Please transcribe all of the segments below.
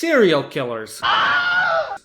Serial killers.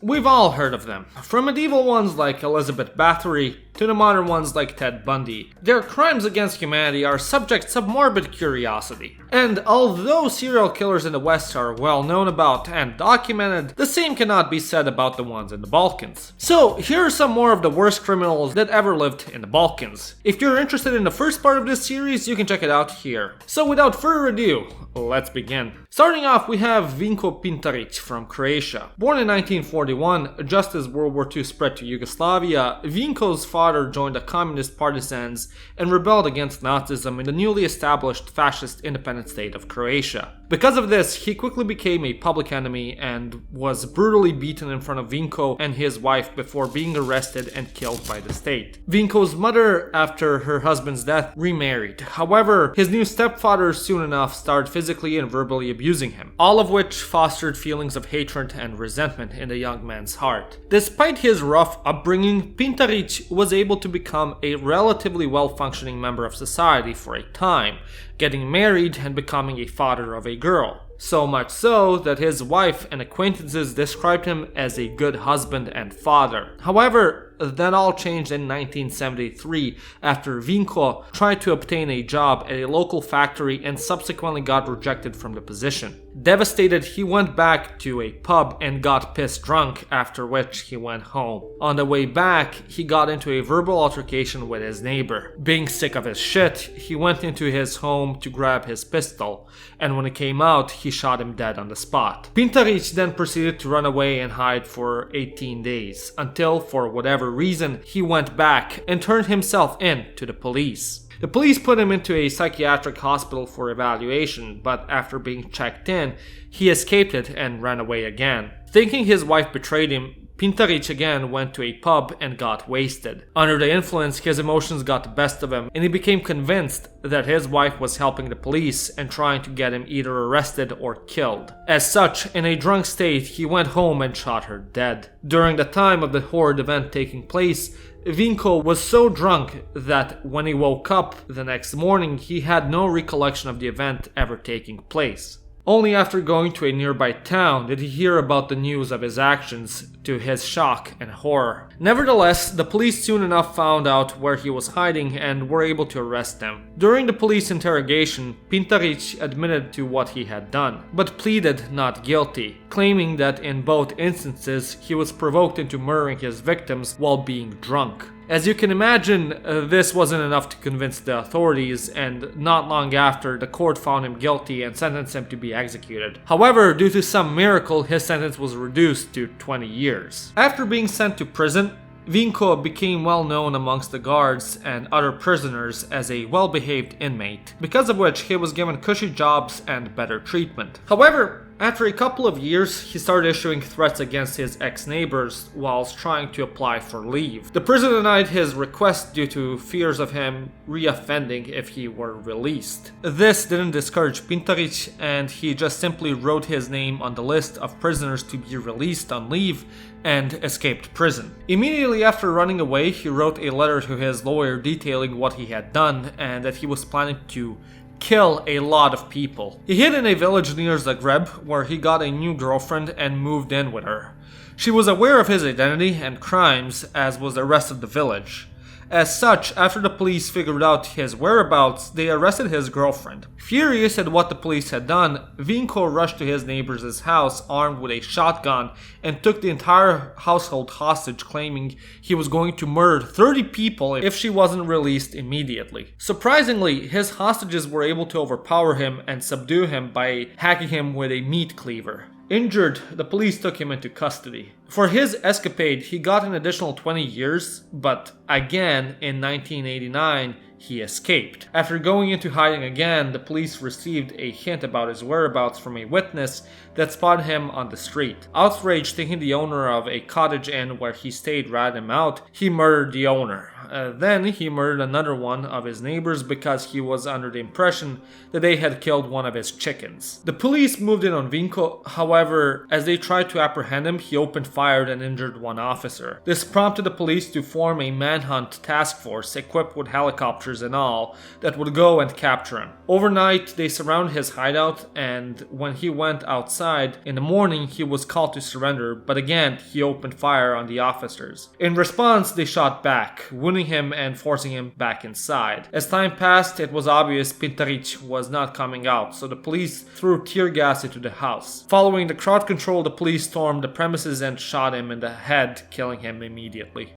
We've all heard of them, from medieval ones like Elizabeth Bathory to the modern ones like Ted Bundy. Their crimes against humanity are subjects of morbid curiosity. And although serial killers in the West are well known about and documented, the same cannot be said about the ones in the Balkans. So here are some more of the worst criminals that ever lived in the Balkans. If you're interested in the first part of this series, you can check it out here. So without further ado, let's begin. Starting off, we have Vinko Pintarić from Croatia. Born in 1941, just as World War II spread to Yugoslavia, Vinko's father joined the communist partisans and rebelled against Nazism in the newly established fascist independent state of Croatia. Because of this, he quickly became a public enemy and was brutally beaten in front of Vinko and his wife before being arrested and killed by the state. Vinko's mother, after her husband's death, remarried. However, his new stepfather soon enough started physically and verbally abusing him, all of which fostered feelings of hatred and resentment in the young man's heart. Despite his rough upbringing, Pintarić was able to become a relatively well-functioning member of society for a time, getting married and becoming a father of a girl. So much so that his wife and acquaintances described him as a good husband and father. However, that all changed in 1973 after Vinko tried to obtain a job at a local factory and subsequently got rejected from the position. Devastated, he went back to a pub and got pissed drunk, after which he went home. On the way back, he got into a verbal altercation with his neighbor. Being sick of his shit, he went into his home to grab his pistol, and when he came out, he shot him dead on the spot. Pintarić then proceeded to run away and hide for 18 days, until, for whatever reason, he went back and turned himself in to the police. The police put him into a psychiatric hospital for evaluation, but after being checked in, he escaped it and ran away again. Thinking his wife betrayed him, Pintarić again went to a pub and got wasted. Under the influence, his emotions got the best of him, and he became convinced that his wife was helping the police and trying to get him either arrested or killed. As such, in a drunk state, he went home and shot her dead. During the time of the horrid event taking place, Vinko was so drunk that when he woke up the next morning, he had no recollection of the event ever taking place. Only after going to a nearby town did he hear about the news of his actions, to his shock and horror. Nevertheless, the police soon enough found out where he was hiding and were able to arrest him. During the police interrogation, Pintarić admitted to what he had done, but pleaded not guilty, claiming that in both instances he was provoked into murdering his victims while being drunk. As you can imagine, this wasn't enough to convince the authorities, and not long after, the court found him guilty and sentenced him to be executed. However, due to some miracle, his sentence was reduced to 20 years. After being sent to prison, Vinko became well known amongst the guards and other prisoners as a well-behaved inmate, because of which he was given cushy jobs and better treatment. However, after a couple of years, he started issuing threats against his ex-neighbors whilst trying to apply for leave. The prison denied his request due to fears of him reoffending if he were released. This didn't discourage Pintarić, and he just simply wrote his name on the list of prisoners to be released on leave and escaped prison. Immediately after running away, he wrote a letter to his lawyer detailing what he had done and that he was planning to kill a lot of people. He hid in a village near Zagreb, where he got a new girlfriend and moved in with her. She was aware of his identity and crimes, as was the rest of the village. As such, after the police figured out his whereabouts, they arrested his girlfriend. Furious at what the police had done, Vinko rushed to his neighbor's house armed with a shotgun and took the entire household hostage, claiming he was going to murder 30 people if she wasn't released immediately. Surprisingly, his hostages were able to overpower him and subdue him by hacking him with a meat cleaver. Injured, the police took him into custody. For his escapade, he got an additional 20 years, but again, in 1989, he escaped. After going into hiding again, the police received a hint about his whereabouts from a witness that spotted him on the street. Outraged, thinking the owner of a cottage inn where he stayed ratted him out, he murdered the owner. Then he murdered another one of his neighbors because he was under the impression that they had killed one of his chickens. The police moved in on Vinko. However, as they tried to apprehend him, he opened fire and injured one officer. This prompted the police to form a manhunt task force equipped with helicopters officers in all that would go and capture him. Overnight, they surrounded his hideout, and when he went outside in the morning, he was called to surrender, but again, he opened fire on the officers. In response, they shot back, wounding him and forcing him back inside. As time passed, it was obvious Pintarić was not coming out, so the police threw tear gas into the house. Following the crowd control, the police stormed the premises and shot him in the head, killing him immediately.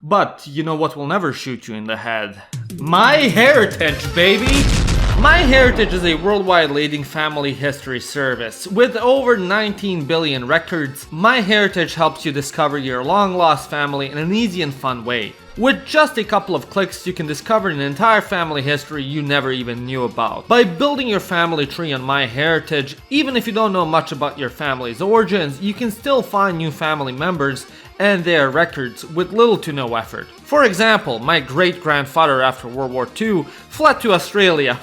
But you know what will never shoot you in the head? MyHeritage, baby! MyHeritage is a worldwide leading family history service. With over 19 billion records, MyHeritage helps you discover your long-lost family in an easy and fun way. With just a couple of clicks, you can discover an entire family history you never even knew about. By building your family tree on MyHeritage, even if you don't know much about your family's origins, you can still find new family members and their records with little to no effort. For example, my great-grandfather after World War II fled to Australia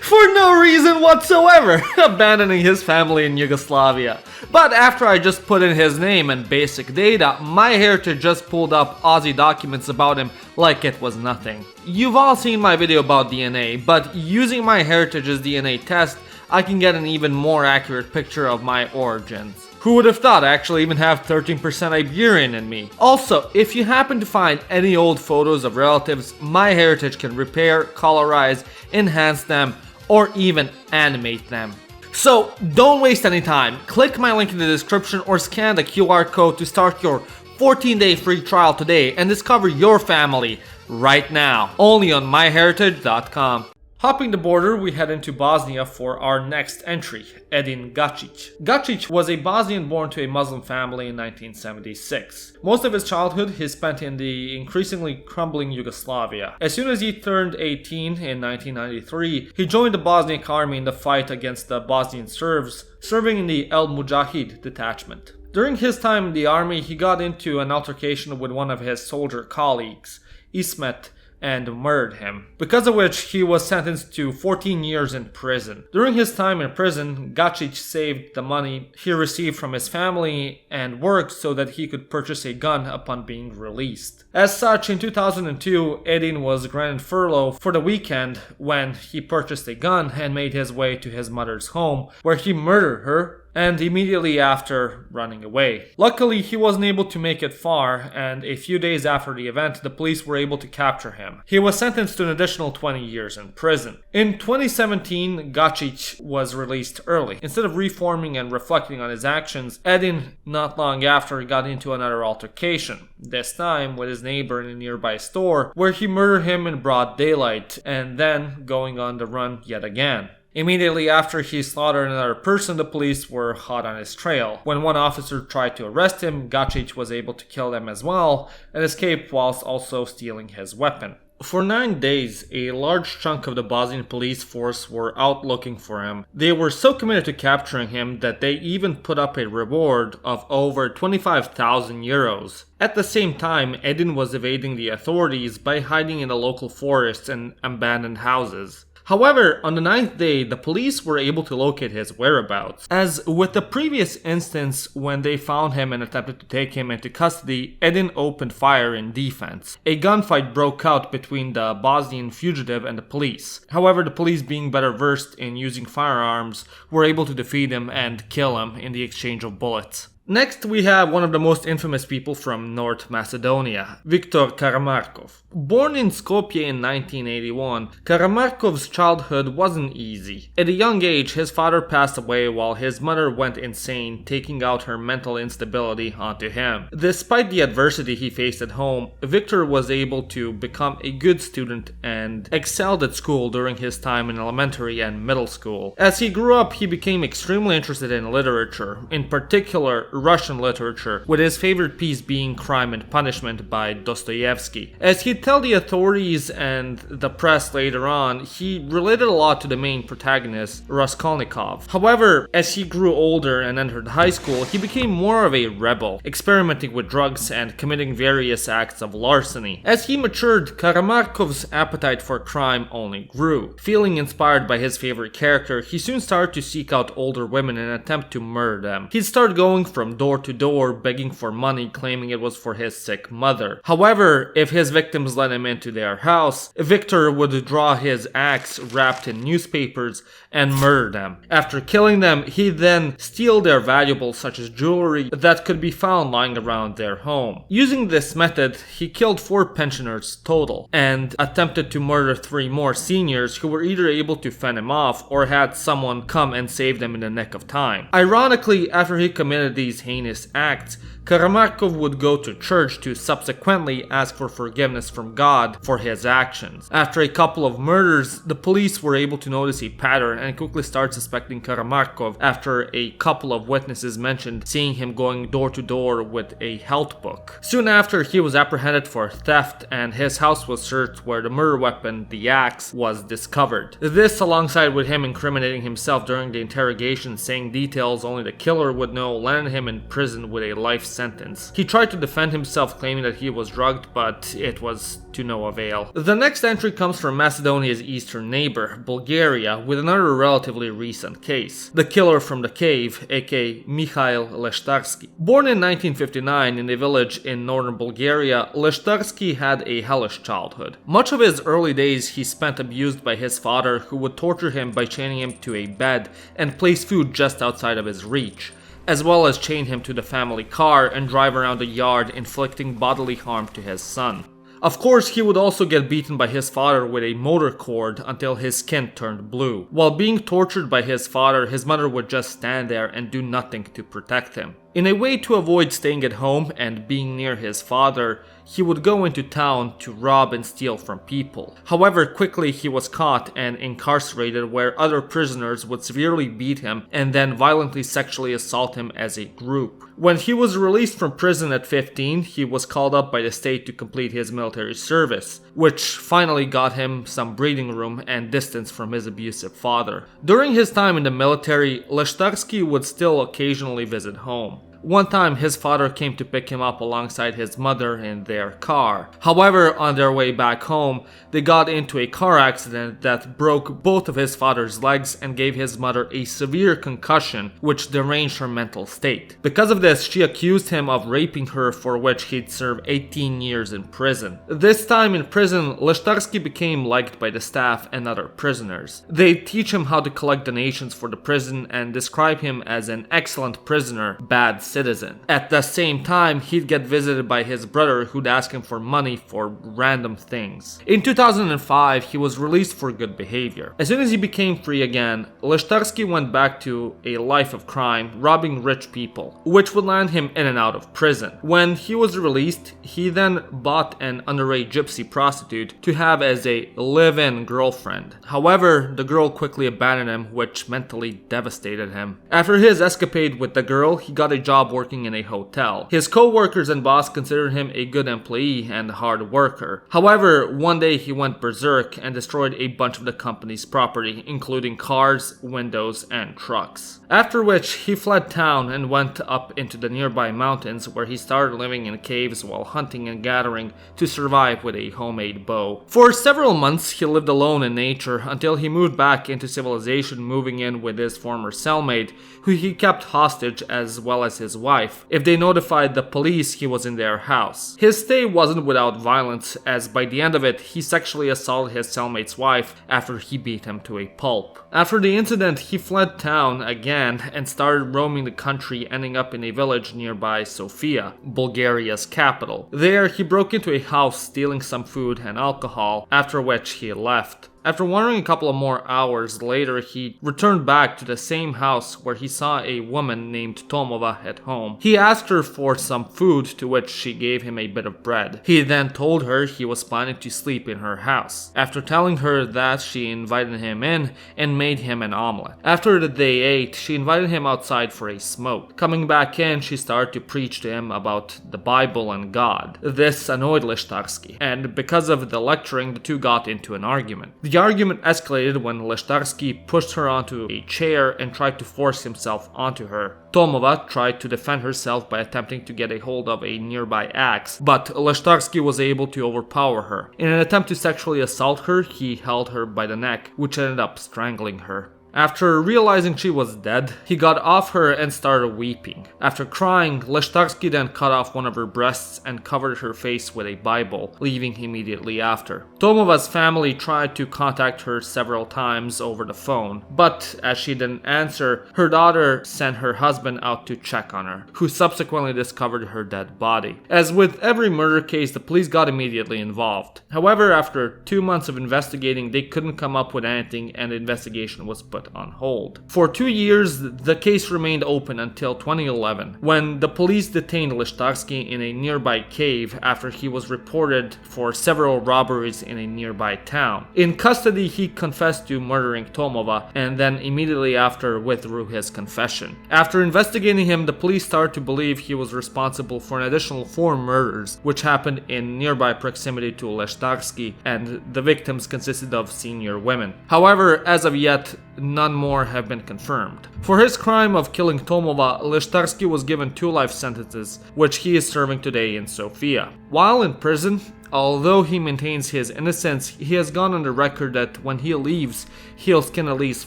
for no reason whatsoever, abandoning his family in Yugoslavia. But after I just put in his name and basic data, MyHeritage just pulled up Aussie documents about him like it was nothing. You've all seen my video about DNA, but using MyHeritage's DNA test, I can get an even more accurate picture of my origins. Who would have thought I actually even have 13% Iberian in me? Also, if you happen to find any old photos of relatives, MyHeritage can repair, colorize, enhance them, or even animate them. So don't waste any time. Click my link in the description or scan the QR code to start your 14-day free trial today and discover your family right now. Only on myheritage.com. Hopping the border, we head into Bosnia for our next entry, Edin Gacic. Gacic was a Bosnian born to a Muslim family in 1976. Most of his childhood he spent in the increasingly crumbling Yugoslavia. As soon as he turned 18 in 1993, he joined the Bosniak army in the fight against the Bosnian Serbs, serving in the El Mujahid detachment. During his time in the army, he got into an altercation with one of his soldier colleagues, Ismet, and murdered him, because of which he was sentenced to 14 years in prison. During his time in prison, Gacic saved the money he received from his family and worked so that he could purchase a gun upon being released. As such, in 2002, Edin was granted furlough for the weekend when he purchased a gun and made his way to his mother's home, where he murdered her and immediately after running away. Luckily, he wasn't able to make it far, and a few days after the event, the police were able to capture him. He was sentenced to an additional 20 years in prison. In 2017, Gacic was released early. Instead of reforming and reflecting on his actions, Edin, not long after, got into another altercation, this time with his neighbor in a nearby store, where he murdered him in broad daylight, and then going on the run yet again. Immediately after he slaughtered another person, the police were hot on his trail. When one officer tried to arrest him, Gacic was able to kill them as well and escaped whilst also stealing his weapon. For 9 days, a large chunk of the Bosnian police force were out looking for him. They were so committed to capturing him that they even put up a reward of over 25,000 euros. At the same time, Edin was evading the authorities by hiding in the local forests and abandoned houses. However, on the 9th day, the police were able to locate his whereabouts. As with the previous instance when they found him and attempted to take him into custody, Edin opened fire in defense. A gunfight broke out between the Bosnian fugitive and the police. However, the police, being better versed in using firearms, were able to defeat him and kill him in the exchange of bullets. Next, we have one of the most infamous people from North Macedonia, Viktor Karamarkov. Born in Skopje in 1981, Karamarkov's childhood wasn't easy. At a young age, his father passed away while his mother went insane, taking out her mental instability onto him. Despite the adversity he faced at home, Viktor was able to become a good student and excelled at school during his time in elementary and middle school. As he grew up, he became extremely interested in literature, in particular Russian literature, with his favorite piece being Crime and Punishment by Dostoevsky. As he'd tell the authorities and the press later on, he related a lot to the main protagonist, Raskolnikov. However, as he grew older and entered high school, he became more of a rebel, experimenting with drugs and committing various acts of larceny. As he matured, Karamarkov's appetite for crime only grew. Feeling inspired by his favorite character, he soon started to seek out older women in an attempt to murder them. He'd start going for from door to door begging for money, claiming it was for his sick mother. However, if his victims let him into their house, Victor would draw his axe wrapped in newspapers and murder them. After killing them, he'd then steal their valuables such as jewelry that could be found lying around their home. Using this method, he killed 4 pensioners total and attempted to murder 3 more seniors who were either able to fend him off or had someone come and save them in the nick of time. Ironically, after he committed these heinous acts, Karamarkov would go to church to subsequently ask for forgiveness from God for his actions. After a couple of murders, the police were able to notice a pattern and quickly start suspecting Karamarkov after a couple of witnesses mentioned seeing him going door to door with a health book. Soon after, he was apprehended for theft and his house was searched where the murder weapon, the axe, was discovered. This, alongside with him incriminating himself during the interrogation, saying details only the killer would know, landed him in prison with a life sentence. He tried to defend himself, claiming that he was drugged, but it was to no avail. The next entry comes from Macedonia's eastern neighbor, Bulgaria, with another relatively recent case. The killer from the cave, aka Mikhail Leshtarsky. Born in 1959 in a village in northern Bulgaria, Leshtarsky had a hellish childhood. Much of his early days he spent abused by his father, who would torture him by chaining him to a bed and place food just outside of his reach, as well as chain him to the family car and drive around the yard, inflicting bodily harm to his son. Of course, he would also get beaten by his father with a motor cord until his skin turned blue. While being tortured by his father, his mother would just stand there and do nothing to protect him. In a way to avoid staying at home and being near his father, he would go into town to rob and steal from people. However, quickly he was caught and incarcerated, where other prisoners would severely beat him and then violently sexually assault him as a group. When he was released from prison at 15, he was called up by the state to complete his military service, which finally got him some breathing room and distance from his abusive father. During his time in the military, Leshtarsky would still occasionally visit home. One time, his father came to pick him up alongside his mother in their car. However, on their way back home, they got into a car accident that broke both of his father's legs and gave his mother a severe concussion, which deranged her mental state. Because of this, she accused him of raping her, for which he'd serve 18 years in prison. This time in prison, Leshtarsky became liked by the staff and other prisoners. They'd teach him how to collect donations for the prison and describe him as an excellent prisoner, bad citizen. At the same time, he'd get visited by his brother, who'd ask him for money for random things. In 2005, he was released for good behavior. As soon as he became free again, Leshtarsky went back to a life of crime, robbing rich people, which would land him in and out of prison. When he was released, he then bought an underage gypsy prostitute to have as a live-in girlfriend. However, the girl quickly abandoned him, which mentally devastated him. After his escapade with the girl, he got a job working in a hotel. His co-workers and boss considered him a good employee and hard worker. However, one day he went berserk and destroyed a bunch of the company's property, including cars, windows, and trucks. After which, he fled town and went up into the nearby mountains, where he started living in caves while hunting and gathering to survive with a homemade bow. For several months, he lived alone in nature until he moved back into civilization, moving in with his former cellmate, who he kept hostage as well as his wife. If they notified the police, he was in their house. His stay wasn't without violence, as by the end of it, he sexually assaulted his cellmate's wife after he beat him to a pulp. After the incident, he fled town again and started roaming the country, ending up in a village nearby Sofia, Bulgaria's capital. There, he broke into a house, stealing some food and alcohol, after which he left. After wandering a couple of more hours later, he returned back to the same house where he saw a woman named Tomova at home. He asked her for some food, to which she gave him a bit of bread. He then told her he was planning to sleep in her house. After telling her that, she invited him in and made him an omelet. After they ate, she invited him outside for a smoke. Coming back in, she started to preach to him about the Bible and God. This annoyed Leshtarsky, and because of the lecturing, the two got into an argument. The argument escalated when Leshtarsky pushed her onto a chair and tried to force himself onto her. Tomova tried to defend herself by attempting to get a hold of a nearby axe, but Leshtarsky was able to overpower her. In an attempt to sexually assault her, he held her by the neck, which ended up strangling her. After realizing she was dead, he got off her and started weeping. After crying, Leštarski then cut off one of her breasts and covered her face with a Bible, leaving immediately after. Tomova's family tried to contact her several times over the phone, but as she didn't answer, her daughter sent her husband out to check on her, who subsequently discovered her dead body. As with every murder case, the police got immediately involved. However, after 2 months of investigating, they couldn't come up with anything and the investigation was put on hold. For 2 years, the case remained open until 2011, when the police detained Leštarski in a nearby cave after he was reported for several robberies in a nearby town. In custody, he confessed to murdering Tomova and then immediately after withdrew his confession. After investigating him, the police started to believe he was responsible for an additional 4 murders, which happened in nearby proximity to Leštarski, and the victims consisted of senior women. However, as of yet, none more have been confirmed. For his crime of killing Tomova, Leštarski was given 2 life sentences, which he is serving today in Sofia. While in prison, although he maintains his innocence, he has gone on the record that when he leaves, he'll skin at least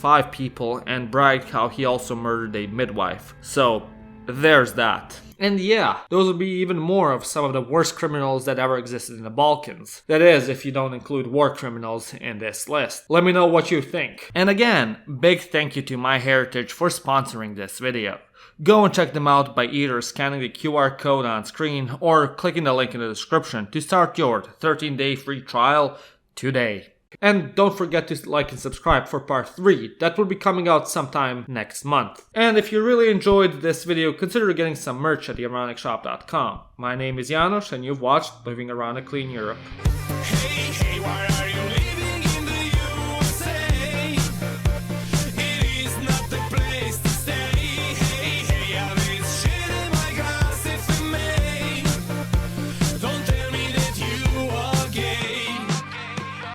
5 people and bragged how he also murdered a midwife. So, there's that. And yeah, those would be even more of some of the worst criminals that ever existed in the Balkans. That is, if you don't include war criminals in this list. Let me know what you think. And again, big thank you to MyHeritage for sponsoring this video. Go and check them out by either scanning the QR code on screen or clicking the link in the description to start your 13-day free trial today. And don't forget to like and subscribe for part 3, that will be coming out sometime next month. And if you really enjoyed this video, consider getting some merch at theironicsshop.com. My name is Janos and you've watched Living Ironically in Europe. Hey, why are you